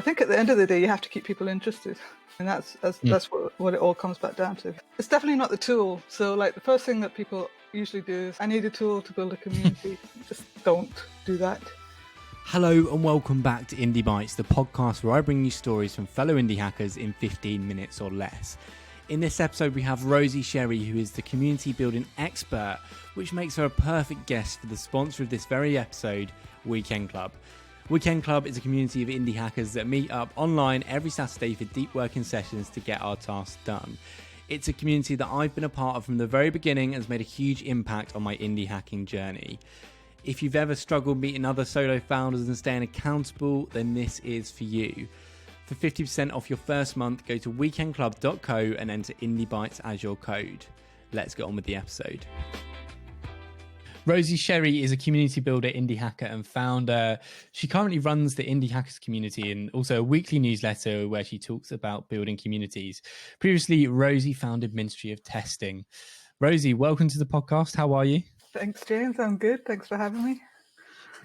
think at the end of the day, you have to keep people interested. And that's what it all comes back down to. It's definitely not the tool. So like the first thing that people usually do is, I need a tool to build a community. Just don't do that. Hello and welcome back to Indie Bites, the podcast where I bring you stories from fellow indie hackers in 15 minutes or less. In this episode, we have Rosie Sherry, who is the community building expert, which makes her a perfect guest for the sponsor of this very episode, Weekend Club. Weekend Club is a community of indie hackers that meet up online every Saturday for deep working sessions to get our tasks done. It's a community that I've been a part of from the very beginning and has made a huge impact on my indie hacking journey. If you've ever struggled meeting other solo founders and staying accountable, then this is for you. For 50% off your first month, go to weekendclub.co and enter Indie Bites as your code. Let's get on with the episode. Rosie Sherry is a community builder, indie hacker and founder. She currently runs the Indie Hackers community and also a weekly newsletter where she talks about building communities. Previously, Rosie founded Ministry of Testing. Rosie, welcome to the podcast. How are you? Thanks, James. I'm good. Thanks for having me.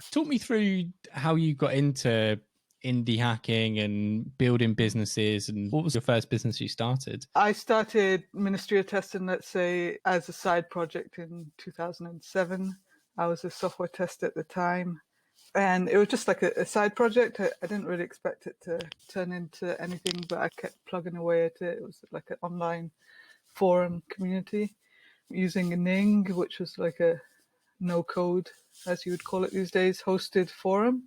Talk me through how you got into indie hacking and building businesses, and what was your first business you started? I started Ministry of Testing, let's say, as a side project in 2007. I was a software tester at the time, and it was just like a side project. I didn't really expect it to turn into anything, but I kept plugging away at it. It was like an online forum community using a Ning, which was like a no-code, as you would call it these days, hosted forum.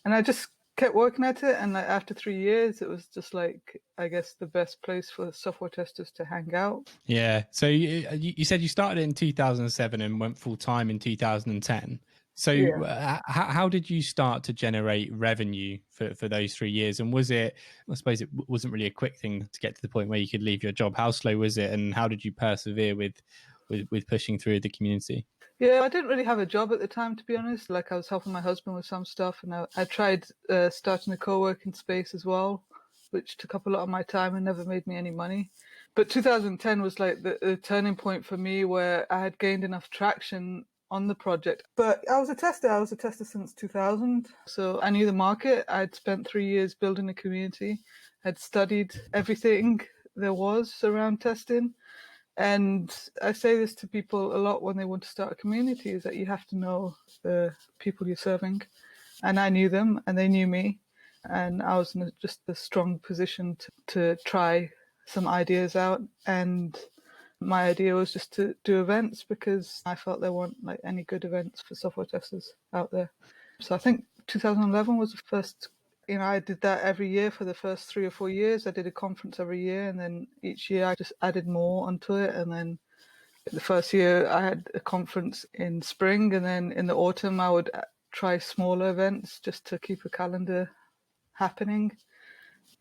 And I just kept working at it, and like after 3 years, it was just like, I guess, the best place for software testers to hang out. Yeah. So you said you started in 2007 and went full time in 2010. So yeah. How did you start to generate revenue for those 3 years? And was it, I suppose it wasn't really a quick thing to get to the point where you could leave your job. How slow was it, and how did you persevere with pushing through the community? Yeah, I didn't really have a job at the time, to be honest. Like, I was helping my husband with some stuff, and I tried starting a co-working space as well, which took up a lot of my time and never made me any money. But 2010 was like the turning point for me, where I had gained enough traction on the project. But I was a tester since 2000. So I knew the market. I'd spent 3 years building a community. I'd studied everything there was around testing. And I say this to people a lot when they want to start a community, is that you have to know the people you're serving. And I knew them and they knew me. And I was in just a strong position to try some ideas out. And my idea was just to do events, because I felt there weren't like any good events for software testers out there. So I think 2011 was the first. I did that every year for the first 3 or 4 years. I did a conference every year, and then each year I just added more onto it. And then the first year I had a conference in spring, and then in the autumn I would try smaller events just to keep a calendar happening.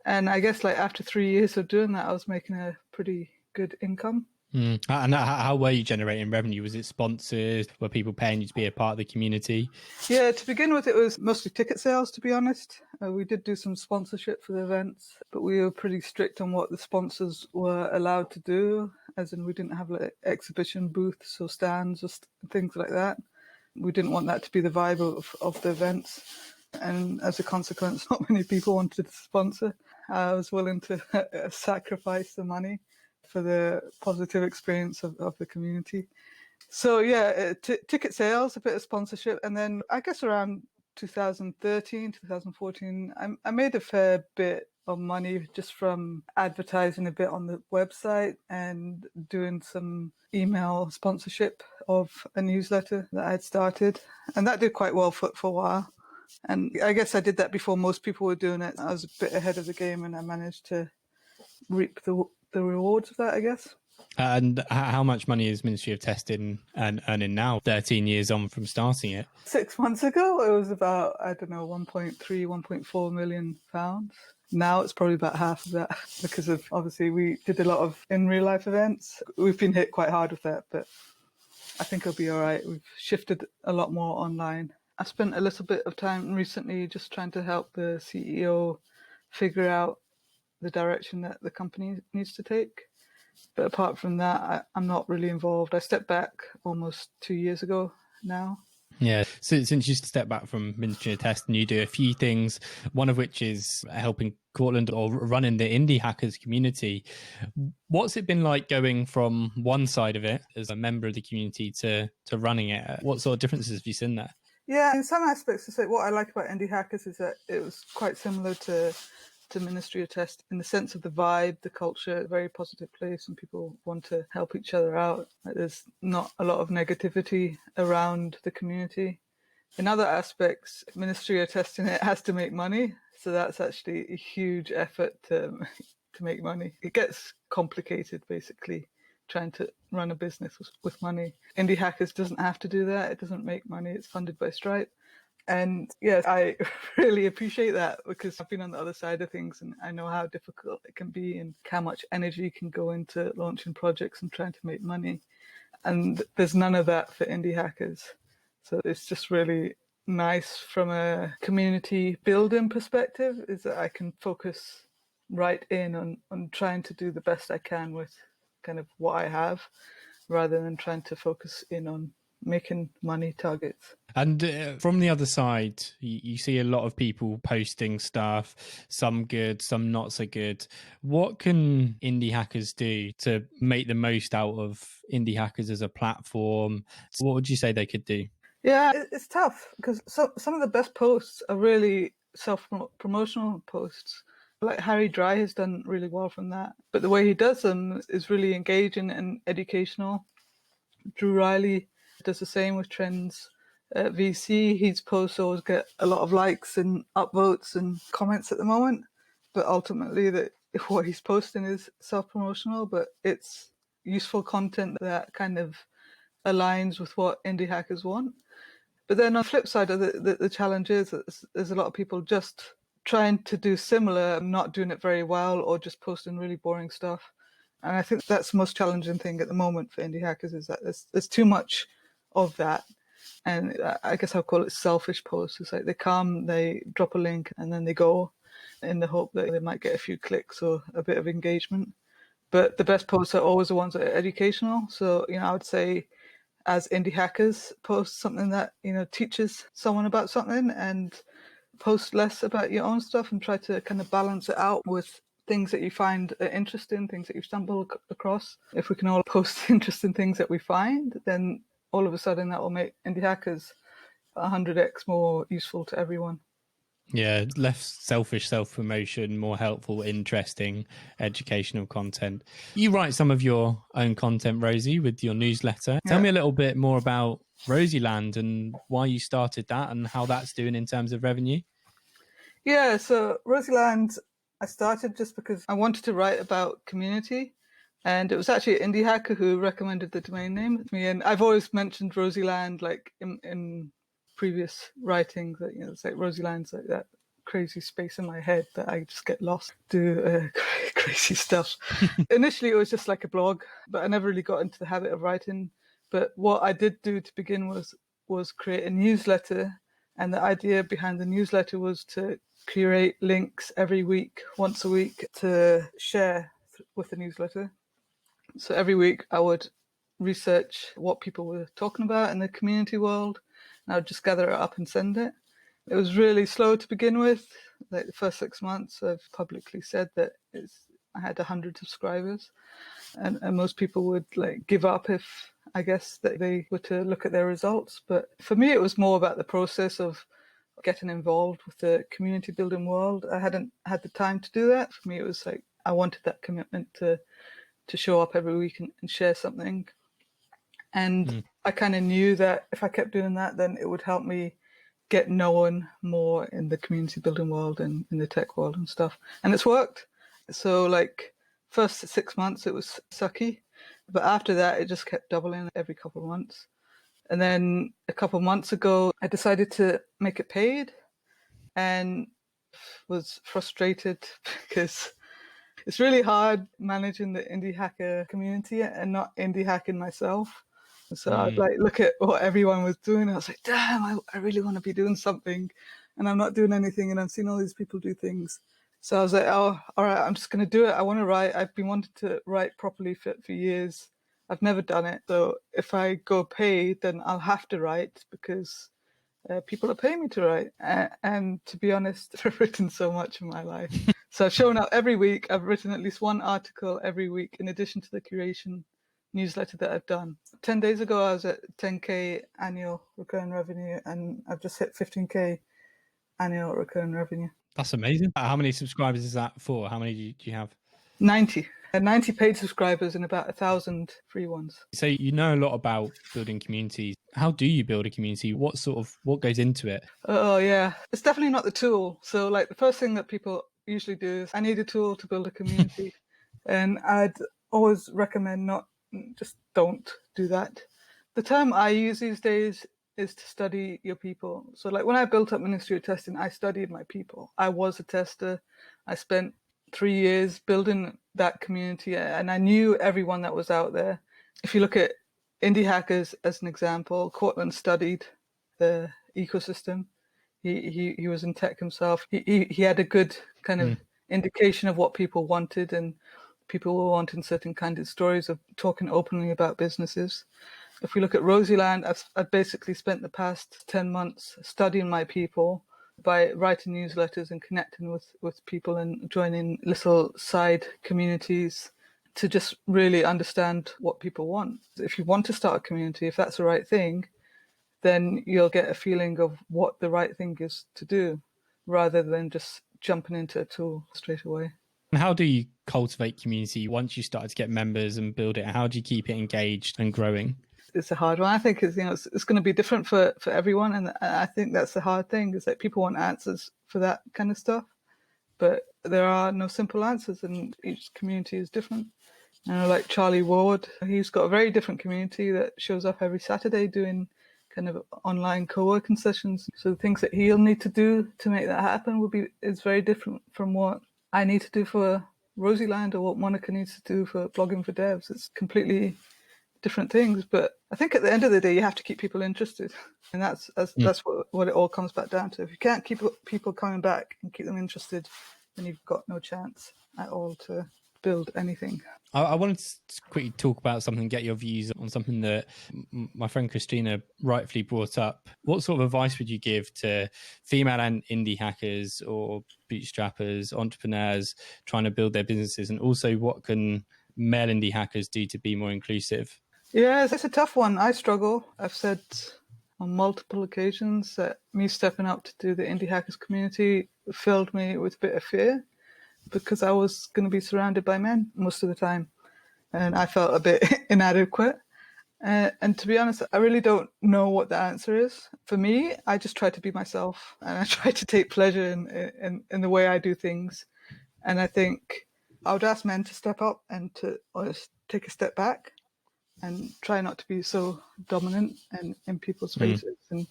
And I guess like after 3 years of doing that, I was making a pretty good income. And how were you generating revenue? Was it sponsors? Were people paying you to be a part of the community? Yeah, to begin with, it was mostly ticket sales, to be honest. We did do some sponsorship for the events, but we were pretty strict on what the sponsors were allowed to do, as in we didn't have like exhibition booths or stands or things like that. We didn't want that to be the vibe of the events. And as a consequence, not many people wanted to sponsor. I was willing to sacrifice the money for the positive experience of the community. So yeah, ticket sales, a bit of sponsorship. And then I guess around 2013, 2014, I made a fair bit of money just from advertising a bit on the website and doing some email sponsorship of a newsletter that I had started. And that did quite well for a while. And I guess I did that before most people were doing it. I was a bit ahead of the game, and I managed to reap the rewards of that, I guess. And how much money is Ministry of Testing earning now, 13 years on from starting it? 6 months ago, it was about, 1.4 million pounds. Now it's probably about half of that, because of, obviously, we did a lot of in real life events. We've been hit quite hard with that, but I think it'll be all right. We've shifted a lot more online. I spent a little bit of time recently just trying to help the CEO figure out the direction that the company needs to take. But apart from that, I'm not really involved. I stepped back almost 2 years ago now. Yeah. So since you step back from Ministry of Testing, you do a few things, one of which is helping Cortland or running the indie hackers community. What's it been like going from one side of it as a member of the community to running it? What sort of differences have you seen there? Yeah, in some aspects, to say what I like about Indie Hackers is that it was quite similar to Ministry of Test in the sense of the vibe, the culture, a very positive place, and people want to help each other out. Like, there's not a lot of negativity around the community. In other aspects, Ministry of Testing, it has to make money, so that's actually a huge effort to make money. It gets complicated, basically, trying to run a business with money. Indie Hackers doesn't have to do that. It doesn't make money. It's funded by Stripe. And yes, I really appreciate that because I've been on the other side of things and I know how difficult it can be and how much energy can go into launching projects and trying to make money. And there's none of that for Indie Hackers. So it's just really nice from a community building perspective is that I can focus right in on trying to do the best I can with kind of what I have rather than trying to focus in on making money targets. And from the other side, you see a lot of people posting stuff, some good, some not so good. What can indie hackers do to make the most out of indie hackers as a platform? What would you say they could do? Yeah, it's tough because some of the best posts are really self-promotional posts. Like Harry Dry has done really well from that. But the way he does them is really engaging and educational. Drew Riley does the same with Trends VC. His posts always get a lot of likes and upvotes and comments at the moment. But ultimately, what he's posting is self-promotional, but it's useful content that kind of aligns with what indie hackers want. But then on the flip side of the challenge is that there's a lot of people just trying to do similar and not doing it very well or just posting really boring stuff. And I think that's the most challenging thing at the moment for indie hackers is that there's too much of that. And I guess I'll call it selfish posts. It's like they come, they drop a link, and then they go in the hope that they might get a few clicks or a bit of engagement. But the best posts are always the ones that are educational. So, I would say as indie hackers, post something that, teaches someone about something and post less about your own stuff and try to kind of balance it out with things that you find interesting, things that you've stumbled across. If we can all post interesting things that we find, then all of a sudden that will make indie hackers 100x more useful to everyone. Yeah, less selfish self-promotion, more helpful, interesting, educational content. You write some of your own content, Rosie, with your newsletter. Tell me a little bit more about Rosieland and why you started that and how that's doing in terms of revenue. Yeah, so Rosieland, I started just because I wanted to write about community. And it was actually Indie Hacker who recommended the domain name to me. And I've always mentioned Rosieland like in previous writings that, it's like Rosieland's like that crazy space in my head that I just get lost, do crazy stuff. Initially, it was just like a blog, but I never really got into the habit of writing. But what I did do to begin was create a newsletter. And the idea behind the newsletter was to curate links every week, once a week, to share with the newsletter. So every week I would research what people were talking about in the community world, and I would just gather it up and send it. It was really slow to begin with. Like the first 6 months, I've publicly said that I had 100 subscribers, and most people would like give up if I guess that they were to look at their results. But for me, it was more about the process of getting involved with the community building world. I hadn't had the time to do that. For me, it was like I wanted that commitment to show up every week and share something. And I kind of knew that if I kept doing that, then it would help me get known more in the community building world and in the tech world and stuff. And it's worked. So like first 6 months, it was sucky. But after that, it just kept doubling every couple of months. And then a couple of months ago, I decided to make it paid and was frustrated because it's really hard managing the indie hacker community and not indie hacking myself. So I'd like look at what everyone was doing. And I was like, damn, I really want to be doing something and I'm not doing anything. And I've seen all these people do things. So I was like, oh, all right, I'm just going to do it. I want to write. I've been wanting to write properly for years. I've never done it. So if I go pay, then I'll have to write because people are paying me to write. And to be honest, I've written so much in my life. So I've shown up every week. I've written at least one article every week in addition to the curation newsletter that I've done. 10 days ago, I was at 10K annual recurring revenue, and I've just hit 15K annual recurring revenue. That's amazing. How many subscribers is that for? How many do you have? 90. 90 paid subscribers and about 1,000 free ones. So you know a lot about building communities. How do you build a community? What goes into it? Oh, yeah. It's definitely not the tool. So, like, the first thing that people usually do is, I need a tool to build a community. And I'd always recommend just don't do that. The term I use these days is to study your people. So, like, when I built up Ministry of Testing, I studied my people. I was a tester. I spent 3 years building that community, and I knew everyone that was out there. If you look at indie hackers as an example, Cortland studied the ecosystem. He was in tech himself. He had a good kind of indication of what people wanted, and people were wanting certain kind of stories of talking openly about businesses. If we look at Rosieland, I've basically spent the past 10 months studying my people by writing newsletters and connecting with people and joining little side communities to just really understand what people want. If you want to start a community, if that's the right thing, then you'll get a feeling of what the right thing is to do rather than just jumping into a tool straight away. And how do you cultivate community once you start to get members and build it? How do you keep it engaged and growing? It's a hard one. I think it's going to be different for everyone, and I think that's the hard thing is that people want answers for that kind of stuff, but there are no simple answers, and each community is different. Like Charlie Ward, he's got a very different community that shows up every Saturday doing kind of online co-working sessions. So the things that he'll need to do to make that happen is very different from what I need to do for Rosieland or what Monica needs to do for Blogging for Devs. It's completely different things, but I think at the end of the day, you have to keep people interested, and that's what it all comes back down to. If you can't keep people coming back and keep them interested, then you've got no chance at all to build anything. I wanted to quickly talk about something, get your views on something that my friend Christina rightfully brought up. What sort of advice would you give to female and indie hackers or bootstrappers, entrepreneurs trying to build their businesses, and also what can male indie hackers do to be more inclusive? Yeah, it's a tough one. I struggle. I've said on multiple occasions that me stepping up to do the indie hackers community filled me with a bit of fear because I was going to be surrounded by men most of the time, and I felt a bit inadequate. And to be honest, I really don't know what the answer is. For me, I just try to be myself, and I try to take pleasure in the way I do things. And I think I would ask men to step up and to take a step back and try not to be so dominant and in people's faces and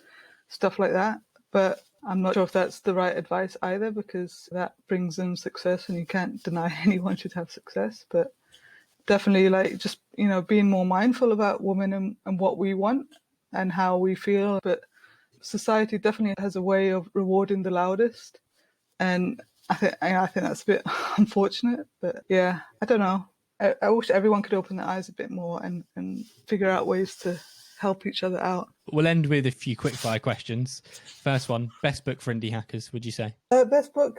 stuff like that. But I'm not sure if that's the right advice either, because that brings them success and you can't deny anyone should have success. But definitely just, being more mindful about women and what we want and how we feel. But society definitely has a way of rewarding the loudest. And I think that's a bit unfortunate, but yeah, I don't know. I wish everyone could open their eyes a bit more and figure out ways to help each other out. We'll end with a few quickfire questions. First one, best book for indie hackers, would you say? Best book?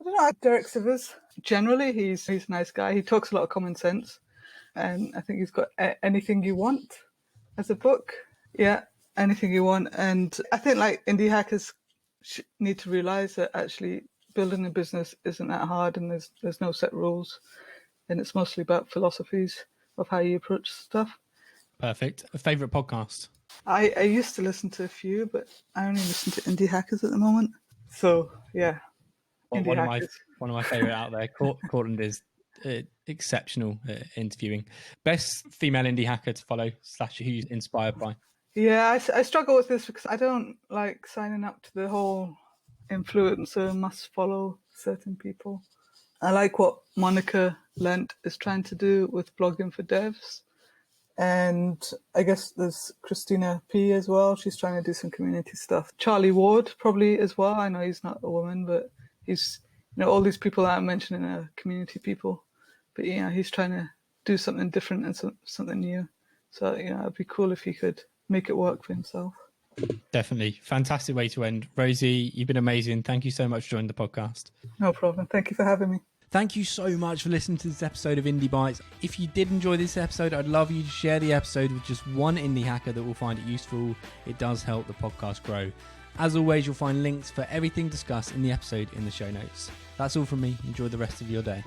I don't know, Derek Sivers. Generally, he's a nice guy. He talks a lot of common sense. And I think he's got Anything You Want as a book. Yeah, Anything You Want. And I think indie hackers need to realize that actually building a business isn't that hard, and there's no set rules. And it's mostly about philosophies of how you approach stuff. Perfect. A favourite podcast? I used to listen to a few, but I only listen to indie hackers at the moment. So, yeah. One of my favourite out there. Cortland is exceptional at interviewing. Best female indie hacker to follow / who you're inspired by? Yeah, I struggle with this because I don't like signing up to the whole influencer must follow certain people. I like what Monica Lent is trying to do with Blogging for Devs. And I guess there's Christina P as well. She's trying to do some community stuff. Charlie Ward probably as well. I know he's not a woman, but he's, all these people that I'm mentioning are community people. But, he's trying to do something different and something new. So, it'd be cool if he could make it work for himself. Definitely. Fantastic way to end. Rosie, you've been amazing. Thank you so much for joining the podcast. No problem. Thank you for having me. Thank you so much for listening to this episode of Indie Bites. If you did enjoy this episode, I'd love you to share the episode with just one indie hacker that will find it useful. It does help the podcast grow. As always, you'll find links for everything discussed in the episode in the show notes. That's all from me. Enjoy the rest of your day.